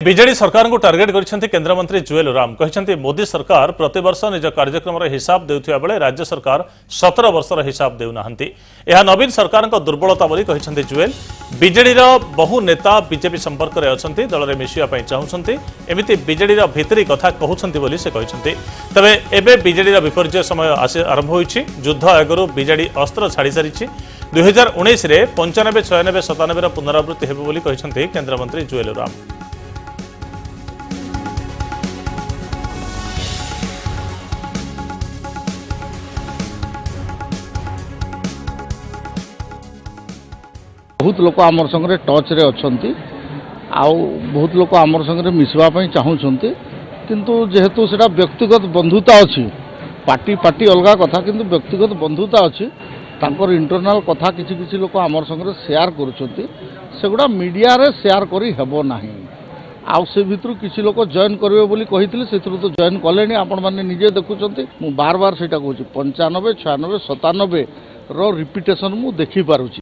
BJD सरकार को target कर केंद्र मंत्री जुएल ओराम कहते मोदी सरकार प्रतिवर्ष निज कार्यक्रम हिसाब देउथिबा बेले राज्य सरकार 17 वर्षर हिसाब देउना यह नवीन सरकार दुर्बलता बोली कहते जुएल बीजेडी बहु नेता बीजेपी संपर्क में अच्छा दल में मिशिया चाहते एमती बीजेडी भितरी कथा कहते बोली से कहते तबे एबे बीजेडी विपर्य समय आरंभ होइछि युद्ध आगरू बीजेडी अस्त्र छाड़ी सारी 2019 रे 95, 96, 97 पुनरावृत्ति हेबो बोली कहते केंद्रमंत्री जुएल ओराम। बहुत लोक आमर संगे टच रे अच्छी बहुत लोक आमर संगे मिसवाई चाहूँगी किंतु जेहेतु सेटा व्यक्तिगत बंधुता अच्छी पार्टी पार्टी अलग कथा किंतु व्यक्तिगत बंधुता अच्छी तांकर इंटरनाल कथा किसी किसी लोक आमर संगे शेयर करुड़ा मीडिया रे शेयर करी हेबो नाही आउ से भितर किसी लोक जॉइन करेंगे बोली कही से तो जॉइन कले आपण मैंने निजे देखुंत मु बार बार से कहूँ 95, 96, 97 रो रिपीटेशन मु देखी पारुछि।